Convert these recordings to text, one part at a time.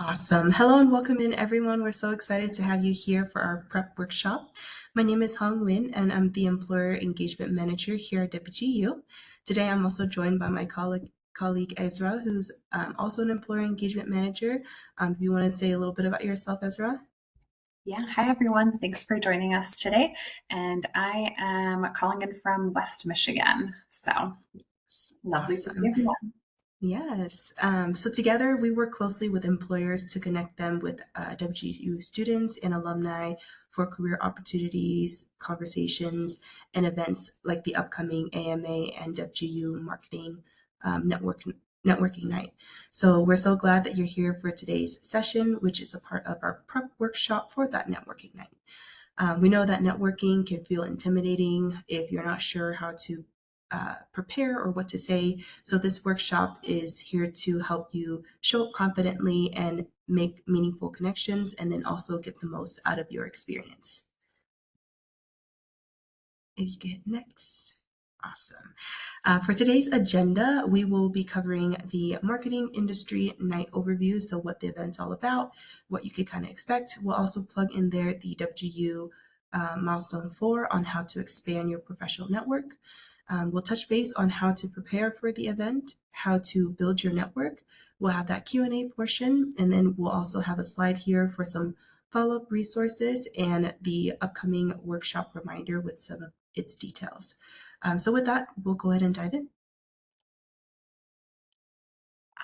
Awesome. Hello and welcome in, everyone. We're so excited to have you here for our prep workshop. My name is Hong Win, and I'm the Employer Engagement Manager here at WGU. Today, I'm also joined by my colleague Ezra, who's also an Employer Engagement Manager. Do you want to say a little bit about yourself, Ezra? Yeah, hi everyone. Thanks for joining us today. And I am calling in from West Michigan. So lovely to see Awesome. everyone. Yes. So together we work closely with employers to connect them with WGU students and alumni for career opportunities, conversations, and events like the upcoming AMA and WGU Marketing Networking Night. So we're so glad that you're here for today's session, which is a part of our prep workshop for that networking night. We know that networking can feel intimidating if you're not sure how to prepare or what to say. So, this workshop is here to help you show up confidently and make meaningful connections and then also get the most out of your experience. If you get next. Awesome. For today's agenda, we will be covering the marketing industry night overview. So, what the event's all about, what you could kind of expect. We'll also plug in there the WGU milestone 4 on how to expand your professional network. We'll touch base on how to prepare for the event, how to build your network. We'll have that Q&A portion, and then we'll also have a slide here for some follow-up resources and the upcoming workshop reminder with some of its details. So with that, we'll go ahead and dive in.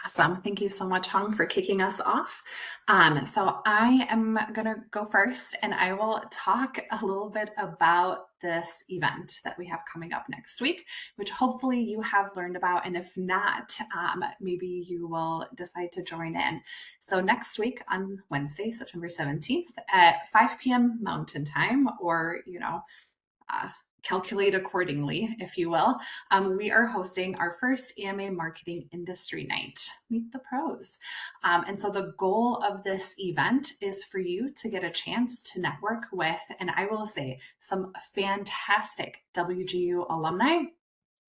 Awesome. Thank you so much, Hong, for kicking us off. So I am going to go first and I will talk a little bit about this event that we have coming up next week, which hopefully you have learned about. And if not, maybe you will decide to join in. So next week on Wednesday, September 17th at 5 p.m. Mountain Time, or, uh, calculate accordingly, if you will. We are hosting our first AMA Marketing Industry Night, Meet the Pros. And so the goal of this event is for you to get a chance to network with, and I will say, some fantastic WGU alumni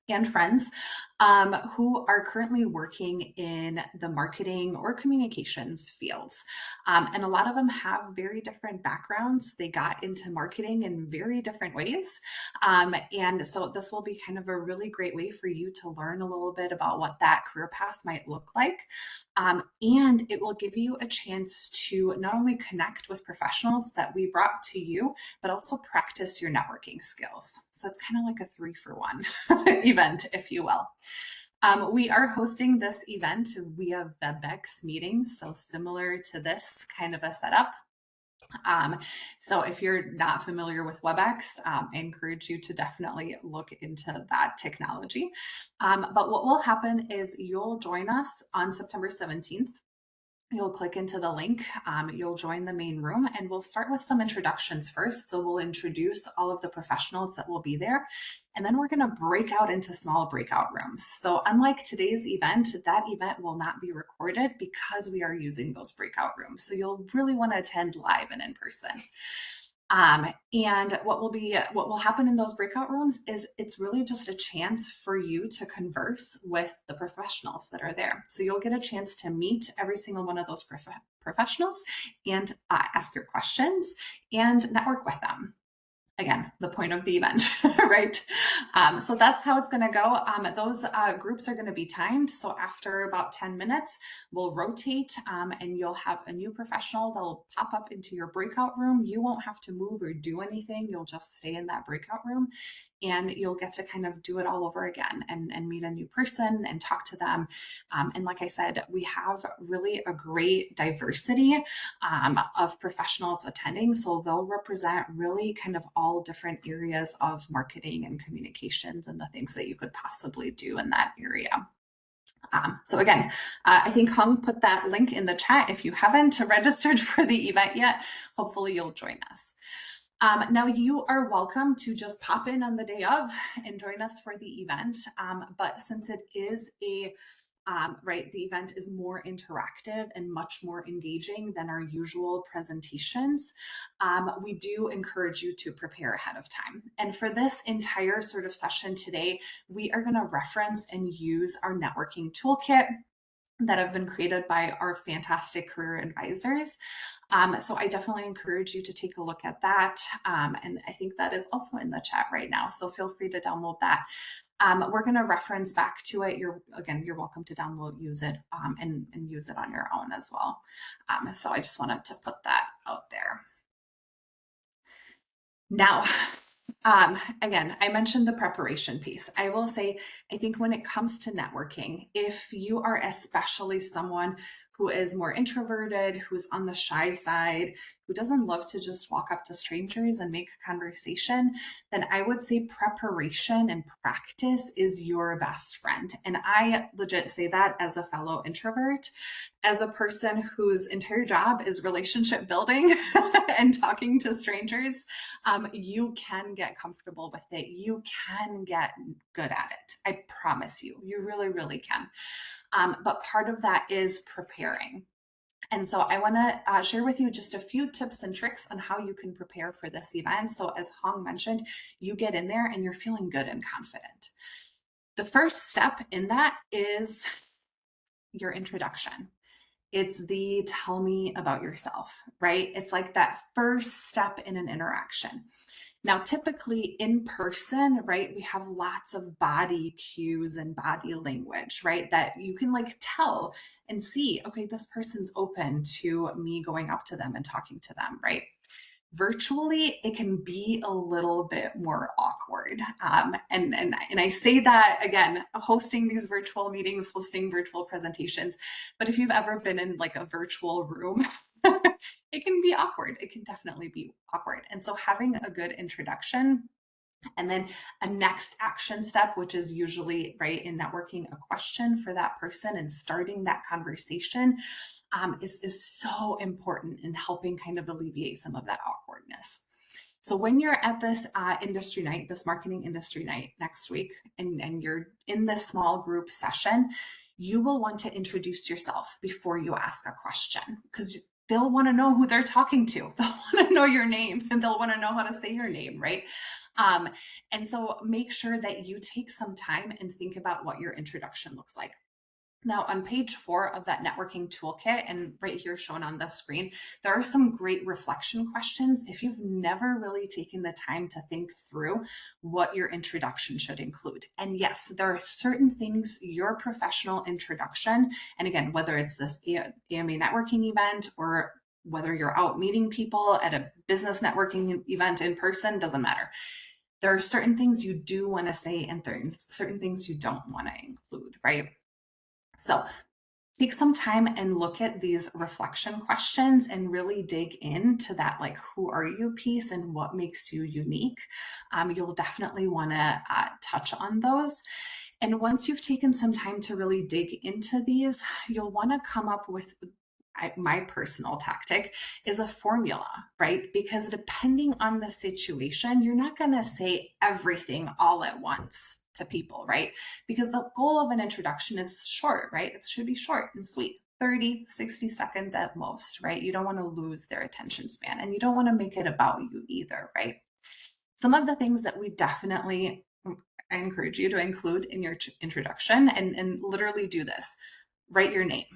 and friends who are currently working in the marketing or communications fields. And a lot of them have very different backgrounds. They got into marketing in very different ways. And so this will be kind of a really great way for you to learn a little bit about what that career path might look like. And it will give you a chance to not only connect with professionals that we brought to you, but also practice your networking skills. So it's kind of like a 3-for-1 event, if you will. We are hosting this event via WebEx meetings, so similar to this kind of a setup. So if you're not familiar with WebEx, I encourage you to definitely look into that technology. But what will happen is you'll join us on September 17th. You'll click into the link, you'll join the main room, and we'll start with some introductions first. So we'll introduce all of the professionals that will be there, and then we're going to break out into small breakout rooms. So unlike today's event, that event will not be recorded because we are using those breakout rooms. So you'll really want to attend live and in person. And what will happen in those breakout rooms is it's really just a chance for you to converse with the professionals that are there. So you'll get a chance to meet every single one of those professionals and ask your questions and network with them. Again, the point of the event, right? So that's how it's going to go. Those groups are going to be timed. So after about 10 minutes, we'll rotate and you'll have a new professional that'll pop up into your breakout room. You won't have to move or do anything. You'll just stay in that breakout room and you'll get to kind of do it all over again and meet a new person and talk to them. And like I said, we have really a great diversity of professionals attending. So they'll represent really kind of all different areas of marketing and communications and the things that you could possibly do in that area. So again, I think Hung put that link in the chat. If you haven't registered for the event yet, hopefully you'll join us. Now you are welcome to just pop in on the day of and join us for the event. But since it is the event is more interactive and much more engaging than our usual presentations. We do encourage you to prepare ahead of time. And for this entire sort of session today, we are going to reference and use our networking toolkit. that have been created by our fantastic career advisors. So I definitely encourage you to take a look at that. And I think that is also in the chat right now. So feel free to download that. We're going to reference back to it. You're welcome to download, use it, and use it on your own as well. So I just wanted to put that out there. Now, again, I mentioned the preparation piece. I will say, I think when it comes to networking, if you are especially someone who is more introverted, who's on the shy side, who doesn't love to just walk up to strangers and make conversation, then I would say preparation and practice is your best friend. And I legit say that as a fellow introvert, as a person whose entire job is relationship building and talking to strangers. You can get comfortable with it. You can get good at it. I promise you, you really, really can. But part of that is preparing. And so I want to share with you just a few tips and tricks on how you can prepare for this event. So as Hong mentioned, you get in there and you're feeling good and confident. The first step in that is your introduction. It's the tell me about yourself, right? It's like that first step in an interaction. Now, typically in person, right, we have lots of body cues and body language, right, that you can like tell and see, okay, this person's open to me going up to them and talking to them, right? Virtually, it can be a little bit more awkward. And I say that again, hosting these virtual meetings, hosting virtual presentations. But if you've ever been in like a virtual room, it can be awkward. It can definitely be awkward. And so having a good introduction and then a next action step, which is usually right in networking, a question for that person and starting that conversation is so important in helping kind of alleviate some of that awkwardness. So when you're at this industry night, this marketing industry night next week, and you're in this small group session, you will want to introduce yourself before you ask a question, because they'll want to know who they're talking to. They'll want to know your name and they'll want to know how to say your name, right? And so make sure that you take some time and think about what your introduction looks like. Now, on page 4 of that networking toolkit, and right here shown on the screen, there are some great reflection questions if you've never really taken the time to think through what your introduction should include. And yes, there are certain things your professional introduction, and again, whether it's this AMA networking event or whether you're out meeting people at a business networking event in person, doesn't matter. There are certain things you do want to say and certain things you don't want to include, right? So take some time and look at these reflection questions and really dig into that, like, who are you piece and what makes you unique. You'll definitely want to touch on those. And once you've taken some time to really dig into these, you'll want to come up with my personal tactic is a formula, right? Because depending on the situation, you're not going to say everything all at once to people, right? Because the goal of an introduction is short, right? It should be short and sweet. 30, 60 seconds at most, right? You don't want to lose their attention span and you don't want to make it about you either, right? Some of the things that we definitely, I encourage you to include in your introduction and literally do this. Write your name.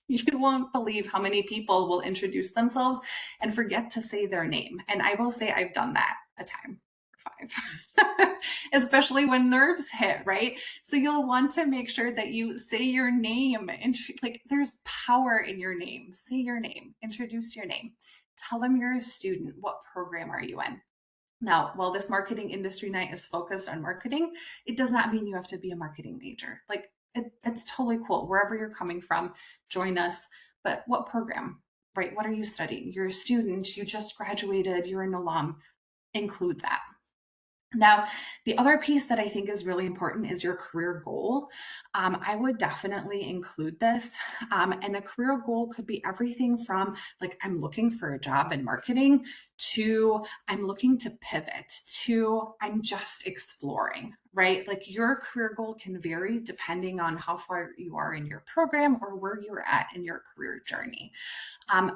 You won't believe how many people will introduce themselves and forget to say their name. And I will say I've done that a time or 5, especially when nerves hit, right? So you'll want to make sure that you say your name and like there's power in your name. Say your name, introduce your name, tell them you're a student. What program are you in? Now, while this marketing industry night is focused on marketing, it does not mean you have to be a marketing major. Like it's totally cool. Wherever you're coming from, join us. But what program, right? What are you studying? You're a student, you just graduated, you're an alum. Include that. Now, the other piece that I think is really important is your career goal. I would definitely include this. And a career goal could be everything from like, I'm looking for a job in marketing to I'm looking to pivot to I'm just exploring, right? Like your career goal can vary depending on how far you are in your program or where you're at in your career journey.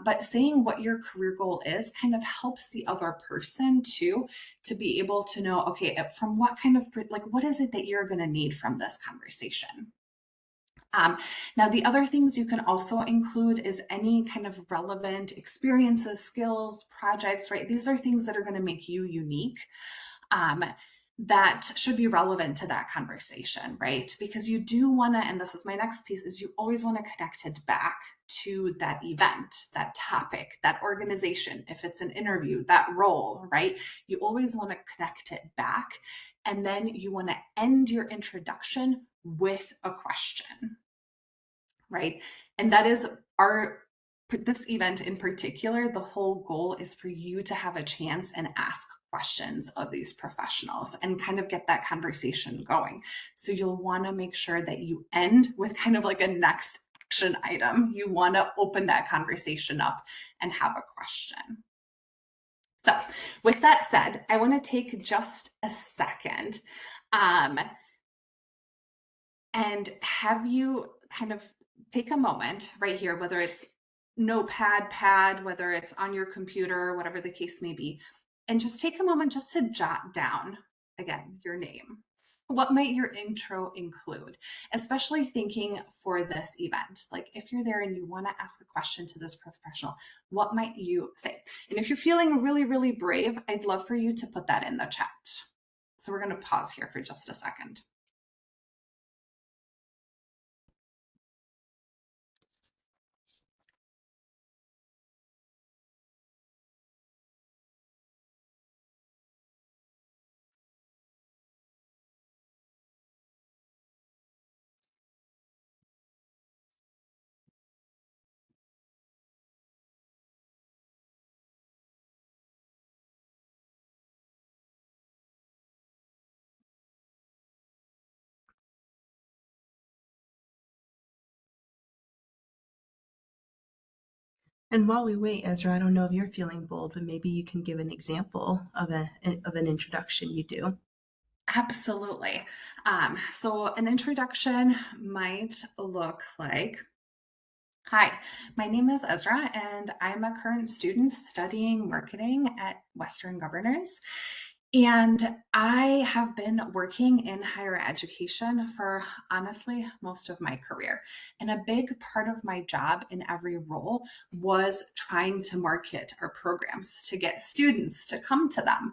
But saying what your career goal is kind of helps the other person too to be able to know, okay, from what kind of, like, what is it that you're going to need from this conversation? Now, the other things you can also include is any kind of relevant experiences, skills, projects, right? These are things that are going to make you unique. That should be relevant to that conversation, right? Because you do want to, and this is my next piece, is you always want to connect it back to that event, that topic, that organization. If it's an interview, that role, right? You always want to connect it back. And then you want to end your introduction with a question, right? And that is this event in particular, the whole goal is for you to have a chance and ask questions of these professionals and kind of get that conversation going. So you'll want to make sure that you end with kind of like a next action item. You want to open that conversation up and have a question. So with that said, I want to take just a second and have you kind of take a moment right here, whether it's notepad, pad, whether it's on your computer, whatever the case may be, and just take a moment just to jot down, again, your name. What might your intro include? Especially thinking for this event. Like if you're there and you want to ask a question to this professional, what might you say? And if you're feeling really, really brave, I'd love for you to put that in the chat. So we're going to pause here for just a second. And while we wait, Ezra, I don't know if you're feeling bold, but maybe you can give an example of an introduction you do. Absolutely. So an introduction might look like, hi, my name is Ezra, and I'm a current student studying marketing at Western Governors. And I have been working in higher education for honestly most of my career. And a big part of my job in every role was trying to market our programs to get students to come to them.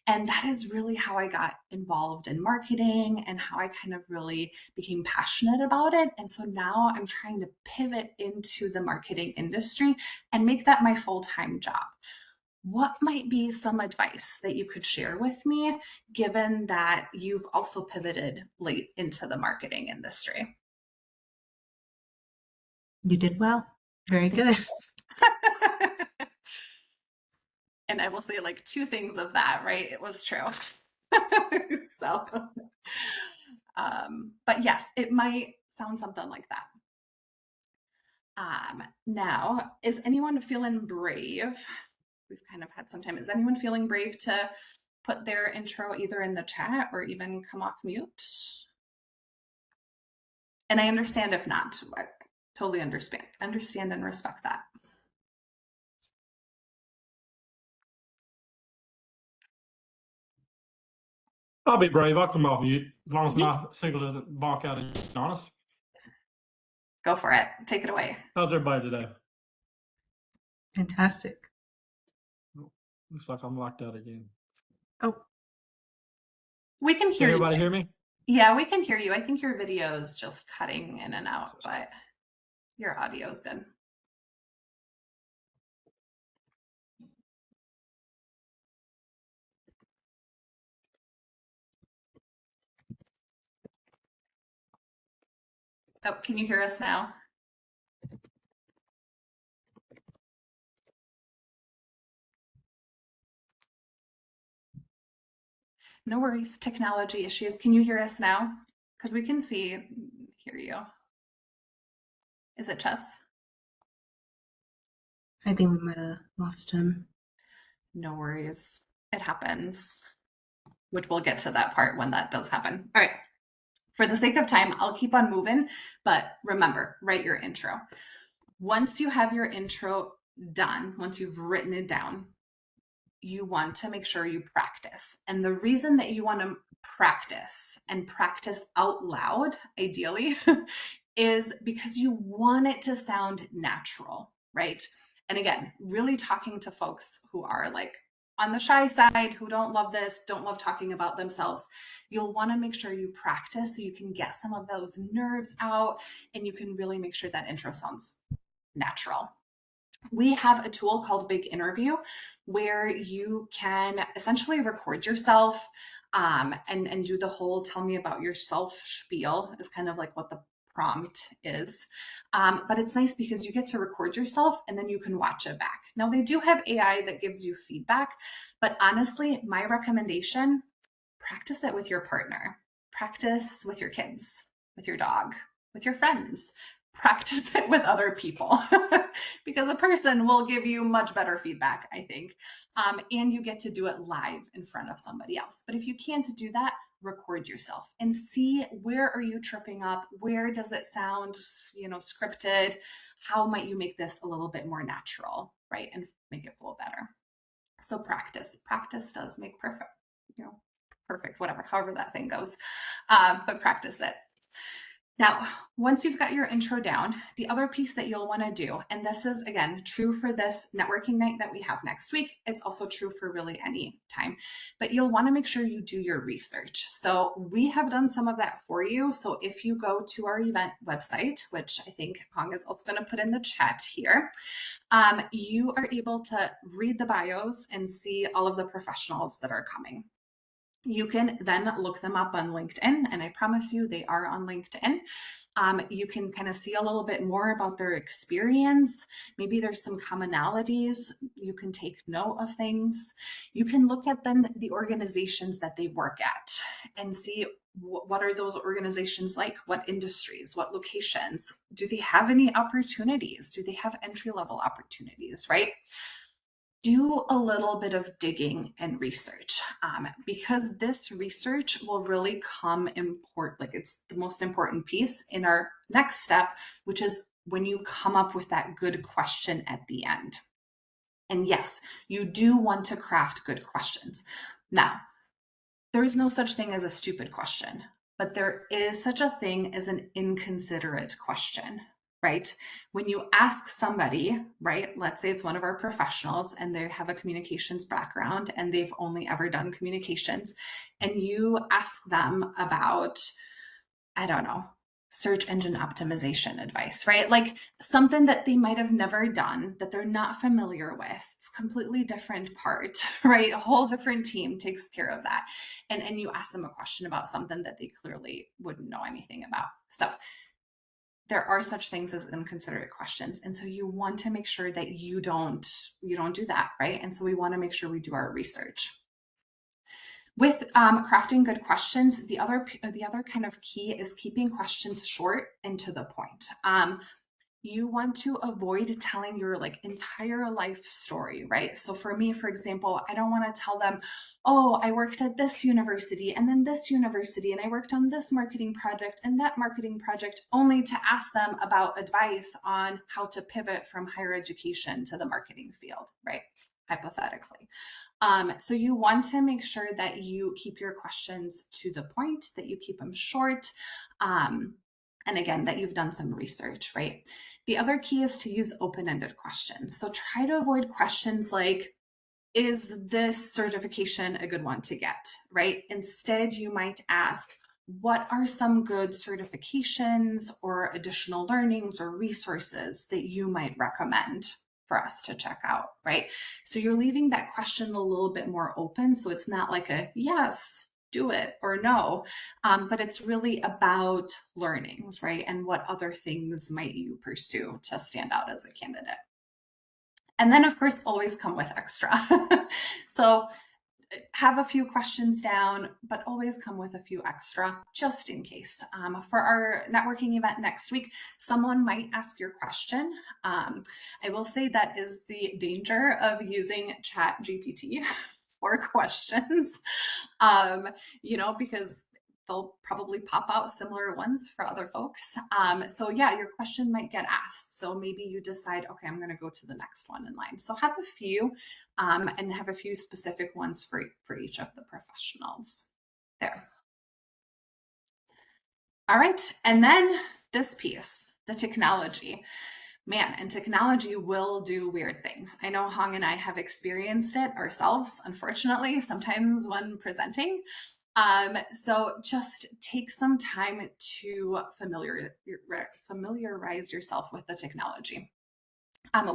And that is really how I got involved in marketing and how I kind of really became passionate about it. And so now I'm trying to pivot into the marketing industry and make that my full-time job. What might be some advice that you could share with me, given that you've also pivoted late into the marketing industry? You did well. Very good. And I will say like two things of that, right? It was true. So, but yes, it might sound something like that. Now, is anyone feeling brave? We've kind of had some time. Is anyone feeling brave to put their intro either in the chat or even come off mute? And I understand if not. I totally understand and respect that. I'll be brave. I'll come off mute as long as my signal doesn't bonk out on us. Go for it. Take it away. How's everybody today? Fantastic. Looks like I'm locked out again. Oh, We can hear Can everybody you. hear me? Yeah, we can hear you. I think your video is just cutting in and out, but your audio is good. Oh, can you hear us now? No worries. Technology issues. Can you hear us now? Because we can hear you. Is it Chess? I think we might have lost him. No worries. It happens, which we'll get to that part when that does happen. All right. For the sake of time, I'll keep on moving, but remember, write your intro. Once you have your intro done, once you've written it down, you want to make sure you practice. And the reason that you want to practice and practice out loud, ideally, is because you want it to sound natural, right? And again, really talking to folks who are like on the shy side, who don't love this, don't love talking about themselves, you'll want to make sure you practice so you can get some of those nerves out and you can really make sure that intro sounds natural. We have a tool called Big Interview where you can essentially record yourself and do the whole tell me about yourself spiel is kind of like what the prompt is. But it's nice because you get to record yourself and then you can watch it back. Now, they do have AI that gives you feedback, but honestly, my recommendation, practice it with your partner, practice with your kids, with your dog, with your friends, practice it with other people because a person will give you much better feedback, I think. And you get to do it live in front of somebody else. But if you can't do that, record yourself and see where are you tripping up? Where does it sound, scripted? How might you make this a little bit more natural, right? And make it flow better. So practice does make perfect, perfect, whatever, however that thing goes. But practice it. Now, once you've got your intro down, the other piece that you'll want to do, and this is, again, true for this networking night that we have next week. It's also true for really any time, but you'll want to make sure you do your research. So we have done some of that for you. So if you go to our event website, which I think Hong is also going to put in the chat here, you are able to read the bios and see all of the professionals that are coming. You can then look them up on LinkedIn, and I promise you they are on LinkedIn. You can kind of see a little bit more about their experience. Maybe there's some commonalities. You can take note of things. You can look at then the organizations that they work at and see what are those organizations like? What industries? What locations? Do they have any opportunities? Do they have entry-level opportunities, right? Do a little bit of digging and research because this research will really come important. Like it's the most important piece in our next step, which is when you come up with that good question at the end. And yes, you do want to craft good questions. Now, there is no such thing as a stupid question, but there is such a thing as an inconsiderate question. Right? When you ask somebody, right, let's say it's one of our professionals and they have a communications background and they've only ever done communications, and you ask them about, I don't know, search engine optimization advice, right? Like something that they might have never done, that they're not familiar with. It's a completely different part, right? A whole different team takes care of that. And you ask them a question about something that they clearly wouldn't know anything about. So there are such things as inconsiderate questions. And so you want to make sure that you don't do that, right? And so we want to make sure we do our research. With crafting good questions, the other kind of key is keeping questions short and to the point. You want to avoid telling your entire life story, right? So for me, for example, I don't want to tell them, oh, I worked at this university and then this university, and I worked on this marketing project and that marketing project, only to ask them about advice on how to pivot from higher education to the marketing field, right? Hypothetically. So you want to make sure that you keep your questions to the point, that you keep them short. And again, that you've done some research, right? The other key is to use open-ended questions. So try to avoid questions like, is this certification a good one to get, right? Instead, you might ask, what are some good certifications or additional learnings or resources that you might recommend for us to check out, right? So you're leaving that question a little bit more open. So it's not like a yes, do it, or no, but it's really about learnings, right? And what other things might you pursue to stand out as a candidate? And then of course, always come with extra. So have a few questions down, but always come with a few extra just in case. For our networking event next week, someone might ask your question. I will say that is the danger of using ChatGPT for questions, because they'll probably pop out similar ones for other folks. So yeah, your question might get asked. So maybe you decide, okay, I'm going to go to the next one in line. So have a few and have a few specific ones for each of the professionals there. All right. And then this piece, the technology. Man, and technology will do weird things. I know Hong and I have experienced it ourselves, unfortunately, sometimes when presenting. So just take some time to familiarize yourself with the technology.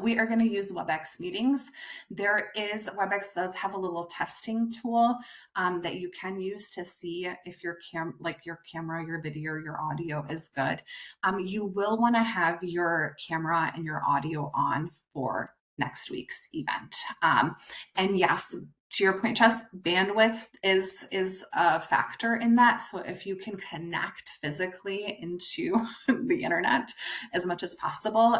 We are going to use WebEx meetings. WebEx does have a little testing tool that you can use to see if your camera, your video, your audio is good. You will want to have your camera and your audio on for next week's event. And yes, to your point, Jess, bandwidth is a factor in that. So if you can connect physically into the internet as much as possible,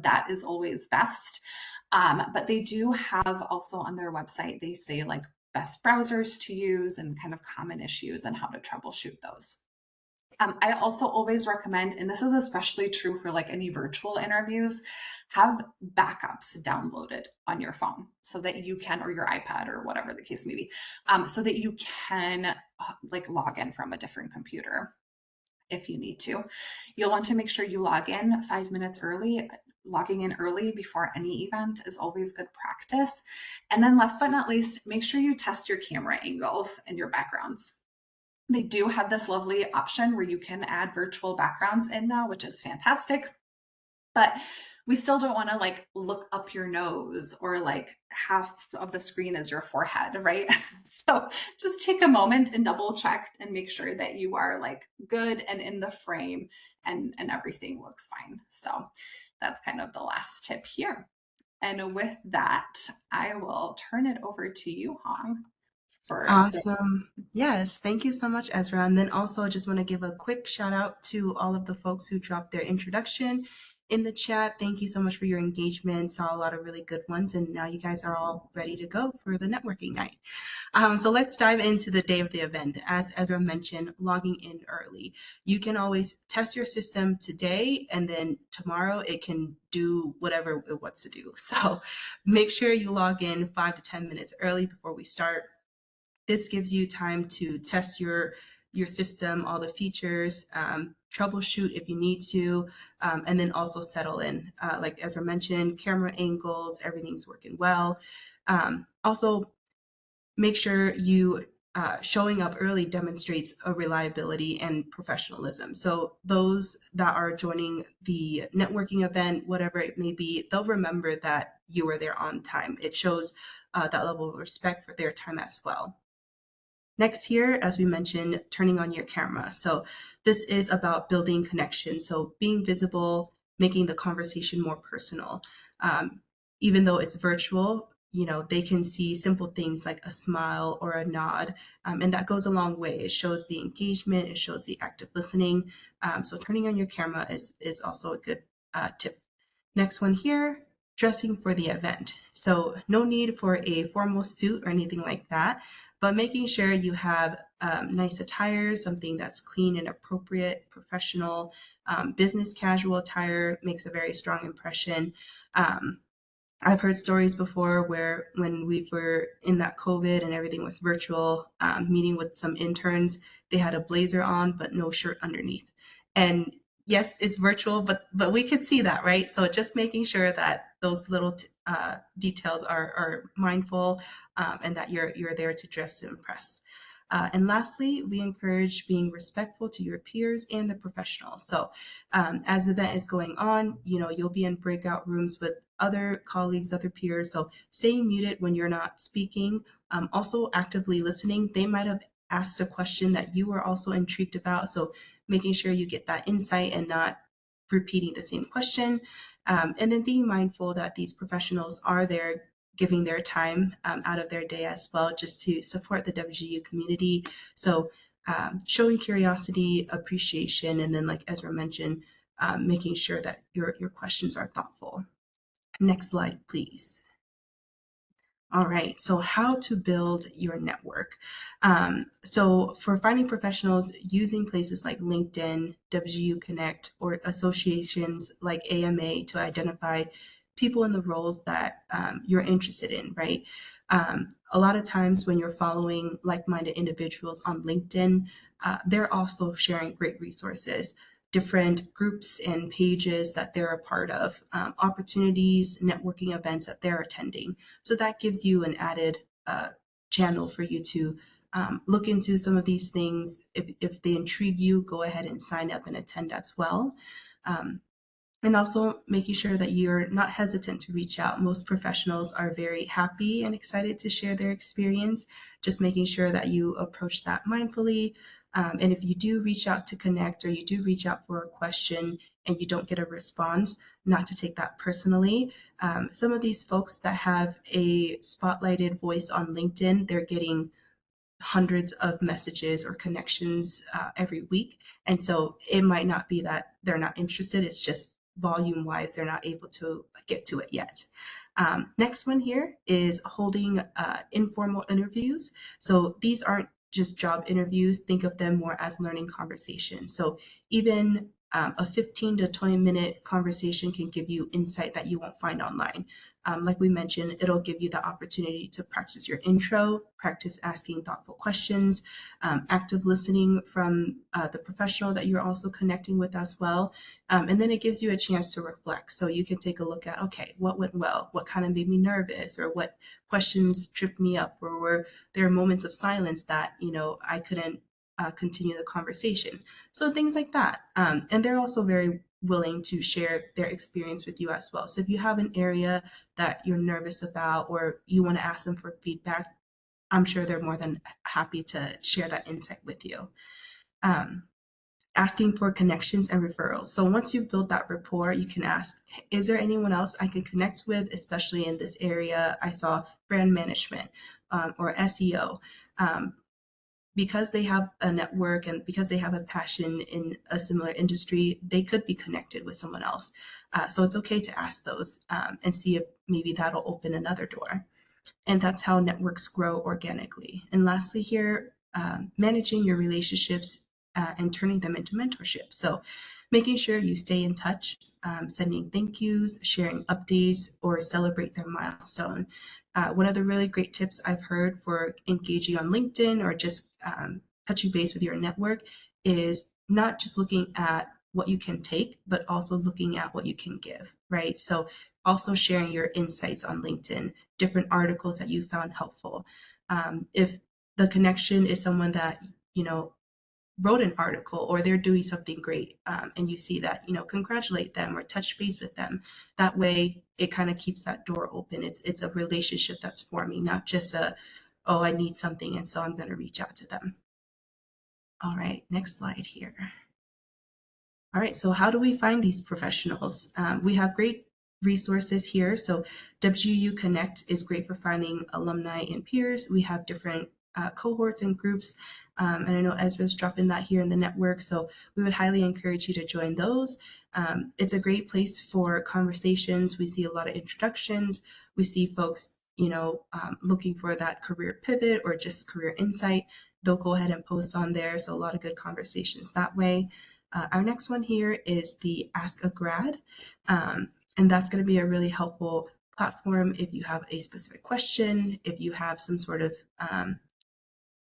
that is always best. But they do have also on their website, they say like best browsers to use and kind of common issues and how to troubleshoot those. I also always recommend, and this is especially true for like any virtual interviews, have backups downloaded on your phone so that you can, or your iPad or whatever the case may be, so that you can like log in from a different computer if you need to. You'll want to make sure you log in 5 minutes early. Logging in early before any event is always good practice. And then last but not least, make sure you test your camera angles and your backgrounds. They do have this lovely option where you can add virtual backgrounds in now, which is fantastic. But we still don't want to like look up your nose or like half of the screen is your forehead, right? So just take a moment and double check and make sure that you are like good and in the frame and everything looks fine. So that's kind of the last tip here. And with that, I will turn it over to you, Hong. Awesome. Yes, thank you so much, Ezra. And then also, I just want to give a quick shout out to all of the folks who dropped their introduction in the chat. Thank you so much for your engagement. Saw a lot of really good ones, and now you guys are all ready to go for the networking night. So let's dive into the day of the event. As Ezra mentioned, logging in early. You can always test your system today, and then tomorrow it can do whatever it wants to do. So make sure you log in 5 to 10 minutes early before we start. This gives you time to test your system, all the features, troubleshoot if you need to, and then also settle in. Like Ezra mentioned, camera angles, everything's working well. Also, make sure you showing up early demonstrates a reliability and professionalism. So those that are joining the networking event, whatever it may be, they'll remember that you were there on time. It shows that level of respect for their time as well. Next here, as we mentioned, turning on your camera. So this is about building connection. So being visible, making the conversation more personal. Even though it's virtual, they can see simple things like a smile or a nod. And that goes a long way. It shows the engagement, it shows the active listening. So turning on your camera is also a good tip. Next one here, dressing for the event. So no need for a formal suit or anything like that, but making sure you have nice attire, something that's clean and appropriate, professional. Business casual attire makes a very strong impression. I've heard stories before where when we were in that COVID and everything was virtual, meeting with some interns, they had a blazer on, but no shirt underneath. And yes, it's virtual, but we could see that, right? So just making sure that those little details are mindful and that you're there to dress to impress. And lastly, we encourage being respectful to your peers and the professionals. So as the event is going on, you'll be in breakout rooms with other colleagues, other peers. So staying muted when you're not speaking, also actively listening. They might have asked a question that you were also intrigued about. So making sure you get that insight and not repeating the same question. And then being mindful that these professionals are there giving their time out of their day as well, just to support the WGU community. So showing curiosity, appreciation, and then like Ezra mentioned, making sure that your questions are thoughtful. Next slide, please. All right, so how to build your network. So for finding professionals, using places like LinkedIn, WGU Connect, or associations like AMA to identify people in the roles that you're interested in, right? A lot of times when you're following like-minded individuals on LinkedIn, they're also sharing great resources. different groups and pages that they're a part of, opportunities, networking events that they're attending. So that gives you an added channel for you to look into some of these things. If they intrigue you, go ahead and sign up and attend as well. And also making sure that you're not hesitant to reach out. Most professionals are very happy and excited to share their experience, just making sure that you approach that mindfully. And if you do reach out to connect, or you do reach out for a question and you don't get a response, not to take that personally. Some of these folks that have a spotlighted voice on LinkedIn, they're getting hundreds of messages or connections every week. And so it might not be that they're not interested, it's just volume wise, they're not able to get to it yet. Next one here is holding informal interviews. So these aren't just job interviews, think of them more as learning conversations. So even a 15 to 20-minute conversation can give you insight that you won't find online. Like we mentioned, it'll give you the opportunity to practice your intro, practice asking thoughtful questions, active listening from the professional that you're also connecting with as well. And then it gives you a chance to reflect. So you can take a look at, okay, what went well? What kind of made me nervous? Or what questions tripped me up? Or were there moments of silence that, I couldn't continue the conversation? So things like that. And they're also very willing to share their experience with you as well. So if you have an area that you're nervous about, or you want to ask them for feedback, I'm sure they're more than happy to share that insight with you. Asking for connections and referrals. So once you've built that rapport, you can ask, is there anyone else I can connect with, especially in this area? I saw brand management or SEO. Because they have a network and because they have a passion in a similar industry, they could be connected with someone else. So it's okay to ask those and see if maybe that'll open another door. And that's how networks grow organically. And lastly here, managing your relationships and turning them into mentorship. So making sure you stay in touch, sending thank yous, sharing updates, or celebrate their milestone. One of the really great tips I've heard for engaging on LinkedIn or just touching base with your network is not just looking at what you can take, but also looking at what you can give, right? So also sharing your insights on LinkedIn, different articles that you found helpful. If the connection is someone that, wrote an article or they're doing something great, and you see that, congratulate them or touch base with them. That way it kind of keeps that door open. It's a relationship that's forming, not just oh, I need something and so I'm going to reach out to them. All right, next slide here. All right, so how do we find these professionals? We have great resources here. So WGU Connect is great for finding alumni and peers. We have different cohorts and groups. And I know Ezra's dropping that here in the network, so we would highly encourage you to join those. It's a great place for conversations. We see a lot of introductions. We see folks, looking for that career pivot or just career insight. They'll go ahead and post on there, so a lot of good conversations that way. Our next one here is the Ask a Grad, and that's going to be a really helpful platform if you have a specific question, if you have some sort of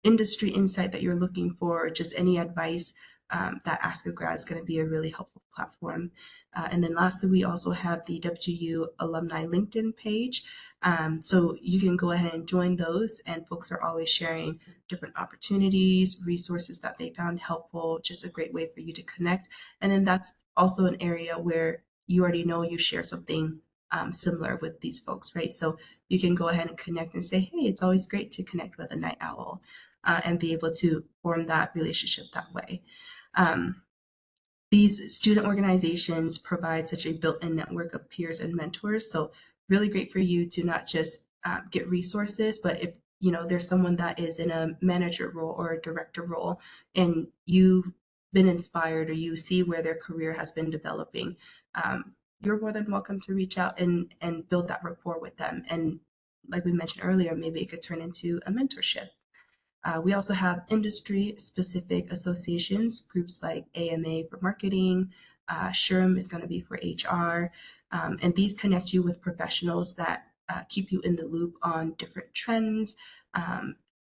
industry insight that you're looking for, or just any advice. That Ask a Grad is going to be a really helpful platform. And then lastly, we also have the WGU alumni LinkedIn page. So you can go ahead and join those, and folks are always sharing different opportunities, resources that they found helpful, just a great way for you to connect. And then that's also an area where you already know you share something similar with these folks, right? So you can go ahead and connect and say, hey, it's always great to connect with a night owl, and be able to form that relationship that way. These student organizations provide such a built-in network of peers and mentors. So really great for you to not just get resources, but if there's someone that is in a manager role or a director role and you've been inspired or you see where their career has been developing, you're more than welcome to reach out and build that rapport with them. And like we mentioned earlier, maybe it could turn into a mentorship. We also have industry-specific associations, groups like AMA for marketing, SHRM is going to be for HR, and these connect you with professionals that keep you in the loop on different trends,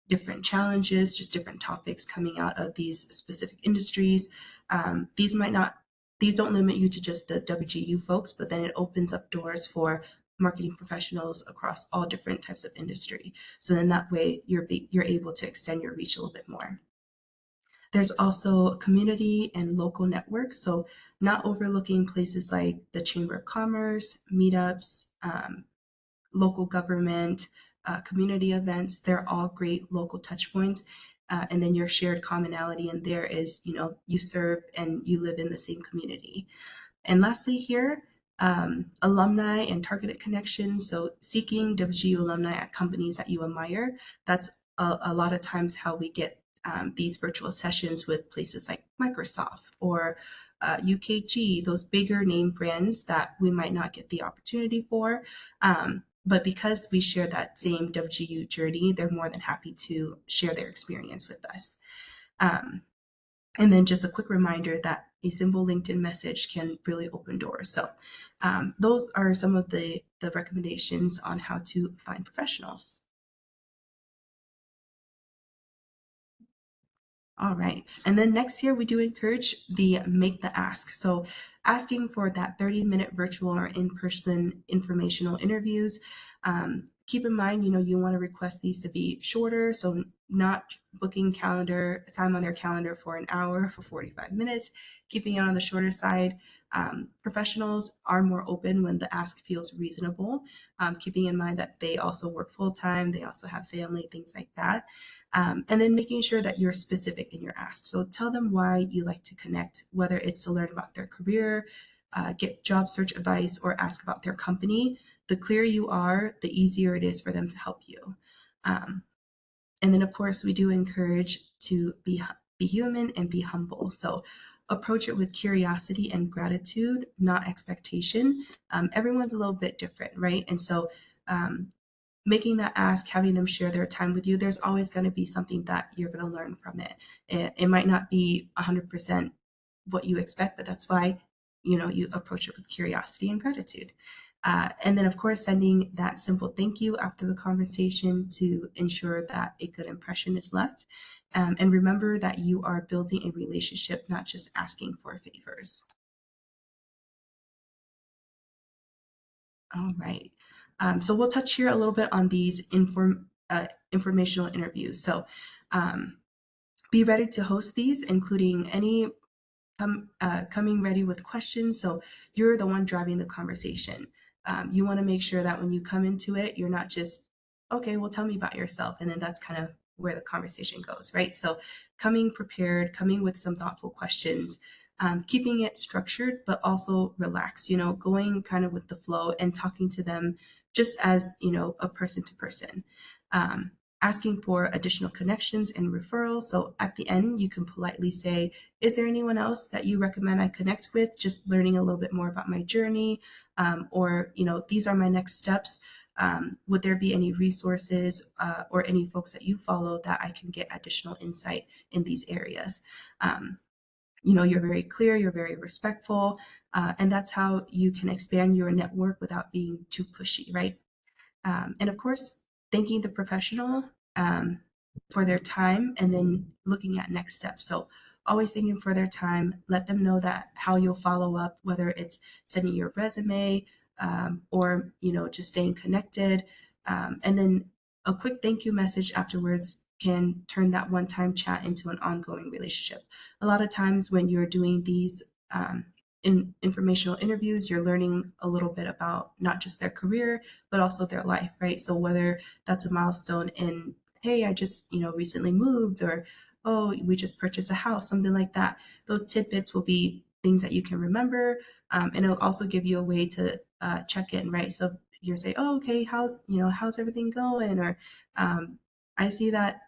different challenges, just different topics coming out of these specific industries. These might not these don't limit you to just the WGU folks, but then it opens up doors for marketing professionals across all different types of industry. So then that way you're able to extend your reach a little bit more. There's also community and local networks. So not overlooking places like the Chamber of Commerce, meetups, local government, community events. They're all great local touch points. And then your shared commonality in there is, you serve and you live in the same community. And lastly here, alumni and targeted connections. So seeking WGU alumni at companies that you admire. That's a lot of times how we get these virtual sessions with places like Microsoft or UKG, those bigger name brands that we might not get the opportunity for. But because we share that same WGU journey, they're more than happy to share their experience with us. And then just a quick reminder that a simple LinkedIn message can really open doors. So those are some of the recommendations on how to find professionals. All right. And then next year, we do encourage the make the ask. So asking for that 30-minute virtual or in-person informational interviews. Keep in mind, you want to request these to be shorter. So not booking time on their calendar for an hour, for 45 minutes, keeping it on the shorter side. Professionals are more open when the ask feels reasonable, keeping in mind that they also work full-time, they also have family, things like that. And then making sure that you're specific in your ask. So tell them why you like to connect, whether it's to learn about their career, get job search advice, or ask about their company. The clearer you are, the easier it is for them to help you. And then, of course, we do encourage to be human and be humble. So approach it with curiosity and gratitude, not expectation. Everyone's a little bit different, right? And so making that ask, having them share their time with you, there's always going to be something that you're going to learn from it. It might not be 100% what you expect, but that's why, you approach it with curiosity and gratitude. And then, of course, sending that simple thank you after the conversation to ensure that a good impression is left. And remember that you are building a relationship, not just asking for favors. All right. So we'll touch here a little bit on these informational interviews. So be ready to host these, including any coming ready with questions. So you're the one driving the conversation. You want to make sure that when you come into it, you're not just, okay, well, tell me about yourself. And then that's kind of where the conversation goes, right? So coming prepared, coming with some thoughtful questions, keeping it structured, but also relaxed, going kind of with the flow and talking to them just as, a person to person. Asking for additional connections and referrals. So at the end, you can politely say, is there anyone else that you recommend I connect with? Just learning a little bit more about my journey, or, these are my next steps. Would there be any resources or any folks that you follow that I can get additional insight in these areas? You're very clear, you're very respectful, and that's how you can expand your network without being too pushy, right? And of course, thanking the professional for their time and then looking at next steps. So always thanking for their time, let them know that how you'll follow up, whether it's sending your resume or, just staying connected. And then a quick thank you message afterwards can turn that one-time chat into an ongoing relationship. A lot of times when you're doing these in informational interviews, you're learning a little bit about not just their career, but also their life, right? So whether that's a milestone in, hey, I just, recently moved, or, oh, we just purchased a house, something like that. Those tidbits will be things that you can remember. And it'll also give you a way to check in, right? So you say, oh, okay, how's everything going? Or I see that,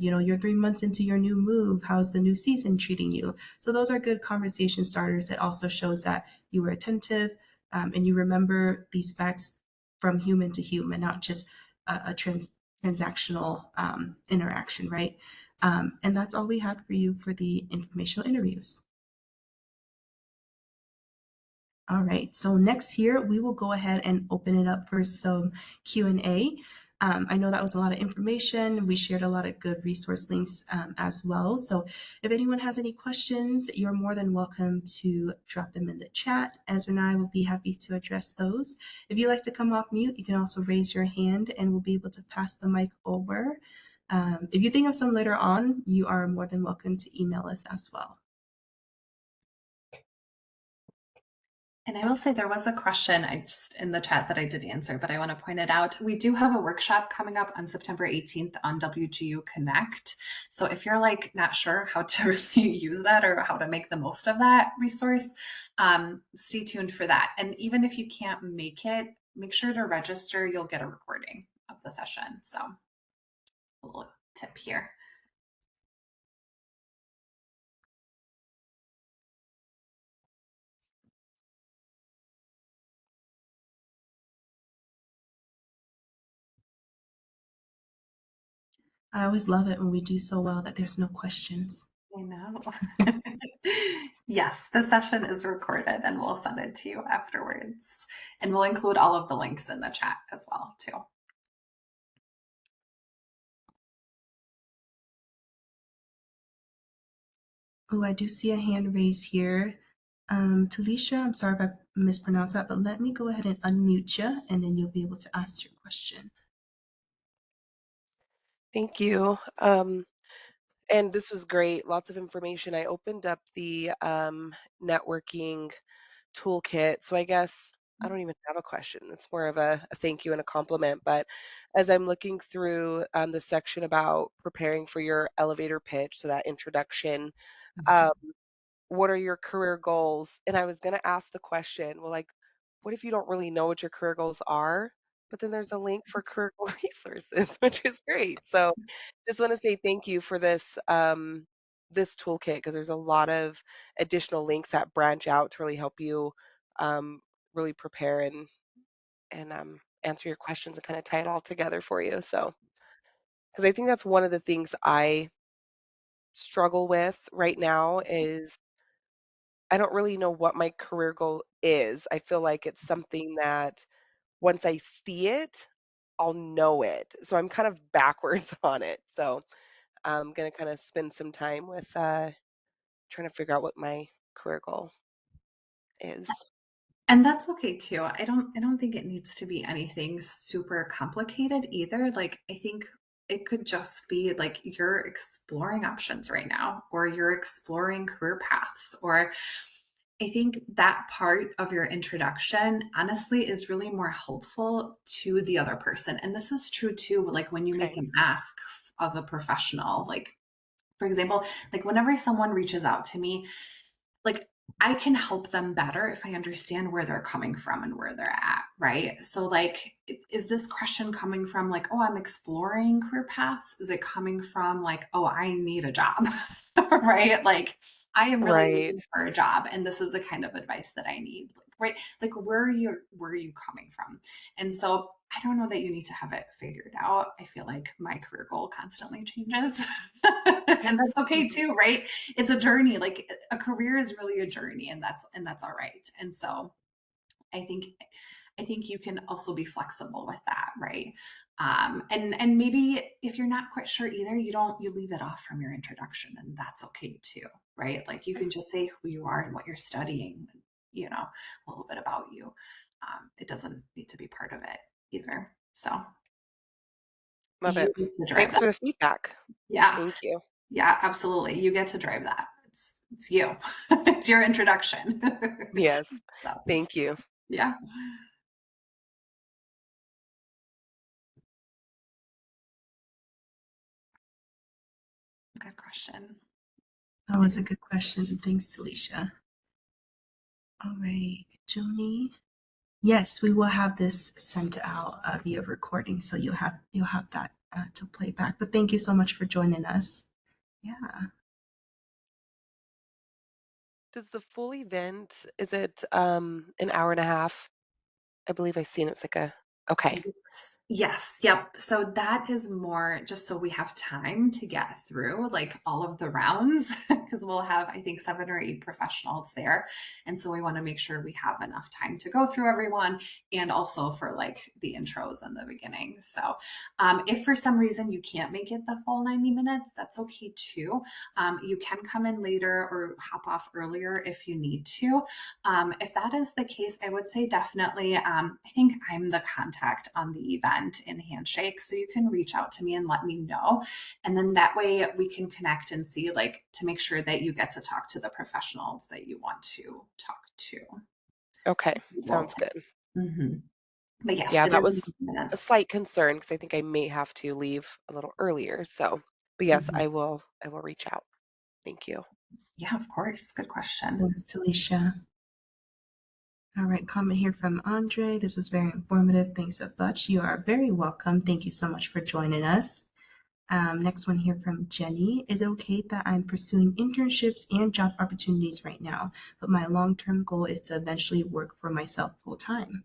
you're 3 months into your new move. How's the new season treating you? So those are good conversation starters. It also shows that you were attentive and you remember these facts from human to human, not just a transactional interaction, right? And that's all we had for you for the informational interviews. All right, so next here, we will go ahead and open it up for some Q&A. I know that was a lot of information. We shared a lot of good resource links as well. So if anyone has any questions, you're more than welcome to drop them in the chat. Ezra and I will be happy to address those. If you'd like to come off mute, you can also raise your hand and we'll be able to pass the mic over. If you think of some later on, you are more than welcome to email us as well. And I will say there was a question I just in the chat that I did answer, but I want to point it out. We do have a workshop coming up on September 18th on WGU Connect. So if you're like not sure how to really use that or how to make the most of that resource, stay tuned for that. And even if you can't make it, make sure to register. You'll get a recording of the session. So a little tip here. I always love it when we do so well that there's no questions. I know. Yes, the session is recorded and we'll send it to you afterwards. And we'll include all of the links in the chat as well, too. Oh, I do see a hand raised here. Talisha, I'm sorry if I mispronounced that, but let me go ahead and unmute you and then you'll be able to ask your question. Thank you. And this was great. Lots of information. I opened up the networking toolkit. So I guess I don't even have a question. It's more of a thank you and a compliment. But as I'm looking through the section about preparing for your elevator pitch, so that introduction, um, what are your career goals? And I was going to ask the question, well, like, what if you don't really know what your career goals are? But then there's a link for career goal resources, which is great. So just want to say thank you for this toolkit because there's a lot of additional links that branch out to really help you really prepare and answer your questions and kind of tie it all together for you. So because I think that's one of the things I struggle with right now is I don't really know what my career goal is. I feel like it's something that once I see it, I'll know it. So I'm kind of backwards on it. So I'm going to kind of spend some time with trying to figure out what my career goal is. And that's okay too. I don't think it needs to be anything super complicated either. Like I think it could just be like you're exploring options right now or you're exploring career paths or I think that part of your introduction honestly is really more helpful to the other person. And this is true too like when you make Okay. an ask of a professional like for example, like whenever someone reaches out to me, like I can help them better if I understand where they're coming from and where they're at, right? So like is this question coming from like, oh, I'm exploring career paths? Is it coming from like, oh, I need a job? Right? Like I am really Right. looking for a job and this is the kind of advice that I need. Like, right? Like where are you coming from? And so I don't know that you need to have it figured out. I feel like my career goal constantly changes. And that's okay too, right? It's a journey. Like a career is really a journey and that's all right. And so I think I think you can also be flexible with that, right? And maybe if you're not quite sure either, you leave it off from your introduction and that's okay too, right? Like you can just say who you are and what you're studying, a little bit about you. It doesn't need to be part of it either. So Love you it. get to drive Thanks that. for the feedback. Yeah. Thank you. Yeah, absolutely. You get to drive that. It's you. It's your introduction. Yes. So, Thank you. yeah. Good question. That was a good question. Thanks, Talisha. All right, Joni. Yes, we will have this sent out via recording, so you'll have that to play back. But thank you so much for joining us. Yeah. Does the full event, is it an hour and a half? I believe I seen it's like a Okay. Yes, yep. So that is more just so we have time to get through like all of the rounds because we'll have, I think, 7 or 8 professionals there. And so we want to make sure we have enough time to go through everyone and also for like the intros in the beginning. So if for some reason you can't make it the full 90 minutes, that's okay too. You can come in later or hop off earlier if you need to. If that is the case, I would say definitely, I think I'm the contact on the event in Handshake. So you can reach out to me and let me know. And then that way we can connect and see, like, to make sure that you get to talk to the professionals that you want to talk to. Okay. Sounds good. Mm-hmm. But yes, Yeah, it that is was 90 a minutes. slight concern because I think I may have to leave a little earlier. So, but yes, Mhm. I will reach out. Thank you. Yeah, of course. Good question. Thanks, Talisha. All right, comment here from Andre. This was very informative. Thanks so much. You are very welcome. Thank you so much for joining us. Next one here from Jenny. Is it okay that I'm pursuing internships and job opportunities right now, but my long-term goal is to eventually work for myself full time?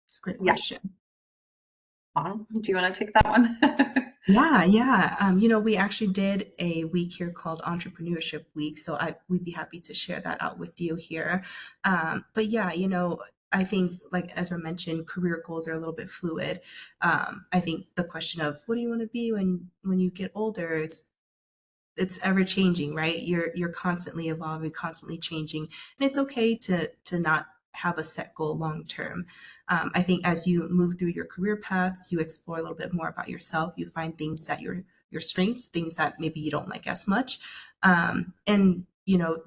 It's a great Yes. question. Do you want to take that one? Yeah. We actually did a week here called Entrepreneurship Week, so we'd be happy to share that out with you here. But yeah, I think like Ezra mentioned, career goals are a little bit fluid. I think the question of what do you want to be when you get older, it's ever changing, right? You're constantly evolving, constantly changing, and it's okay to not have a set goal long term. I think as you move through your career paths, you explore a little bit more about yourself. You find things that your strengths, things that maybe you don't like as much, and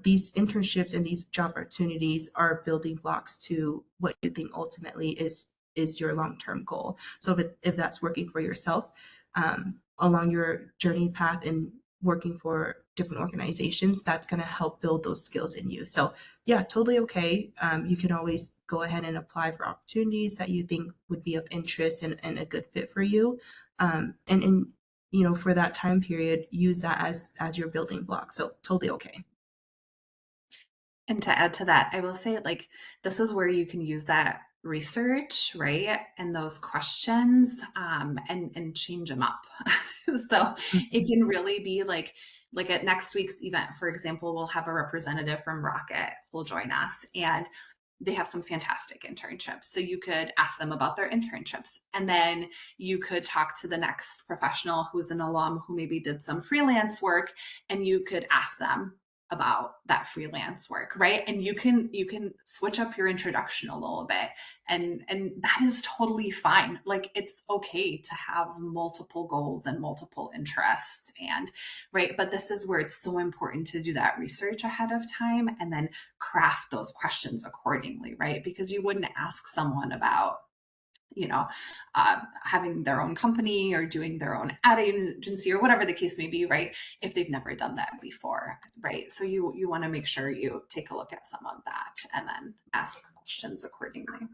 these internships and these job opportunities are building blocks to what you think ultimately is your long term goal. So if that's working for yourself along your journey path and working for different organizations, that's going to help build those skills in you. So yeah, totally okay. You can always go ahead and apply for opportunities that you think would be of interest and a good fit for you. And for that time period, use that as your building block. So totally okay. And to add to that, I will say, like, this is where you can use that research, right? And those questions, and change them up. So it can really be like at next week's event, for example, we'll have a representative from Rocket who will join us, and they have some fantastic internships. So you could ask them about their internships. And then you could talk to the next professional who's an alum who maybe did some freelance work, and you could ask them about that freelance work, right? And you can switch up your introduction a little bit, and that is totally fine. Like, it's okay to have multiple goals and multiple interests, and right, but this is where it's so important to do that research ahead of time and then craft those questions accordingly, right? Because you wouldn't ask someone about having their own company or doing their own ad agency or whatever the case may be, right? If they've never done that before, right? So you want to make sure you take a look at some of that and then ask questions accordingly.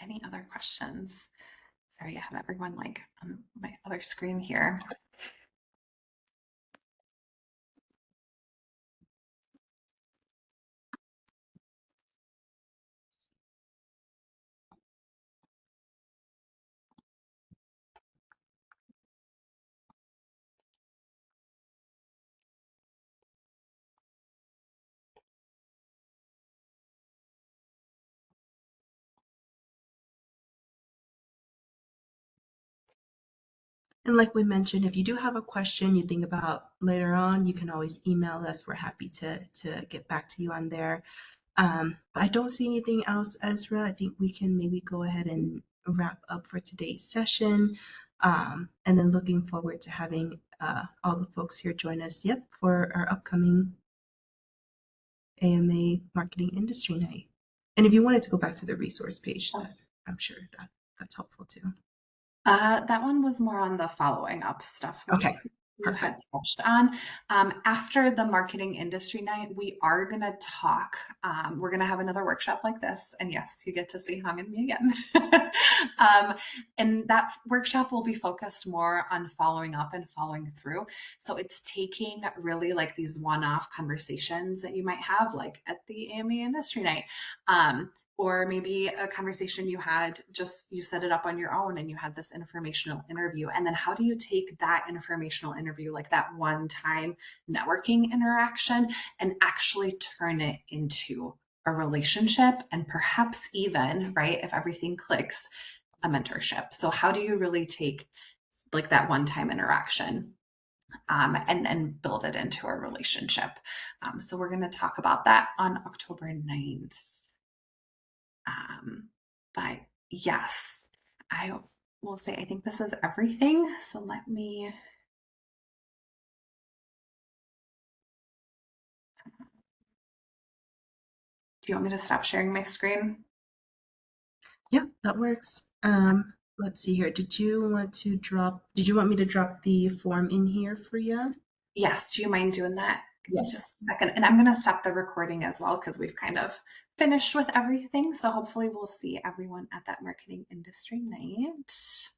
Any other questions? Sorry, I have everyone like on my other screen here. And like we mentioned, if you do have a question you think about later on, you can always email us. We're happy to get back to you on there. But I don't see anything else, Ezra. I think we can maybe go ahead and wrap up for today's session. And then looking forward to having all the folks here join us, for our upcoming AMA Marketing Industry Night. And if you wanted to go back to the resource page, I'm sure that's helpful too. That one was more on the following up stuff. Okay. you had touched on. After the marketing industry night, we are going to talk. We're going to have another workshop like this. And yes, you get to see Hung and me again. And that workshop will be focused more on following up and following through. So it's taking really like these one-off conversations that you might have, like at the AMA industry night. Or maybe a conversation you had, just you set it up on your own and you had this informational interview. And then how do you take that informational interview, like that one-time networking interaction, and actually turn it into a relationship, and perhaps even, right, if everything clicks, a mentorship. So how do you really take like that one-time interaction and build it into a relationship? So we're going to talk about that on October 9th. But yes, I will say, I think this is everything. So let me, do you want me to stop sharing my screen? Yep, that works. Let's see here. Did you want me to drop the form in here for you? Yes. Do you mind doing that? Give me Yes. just a second. And I'm going to stop the recording as well, because we've kind of finished with everything. So hopefully we'll see everyone at that marketing industry night.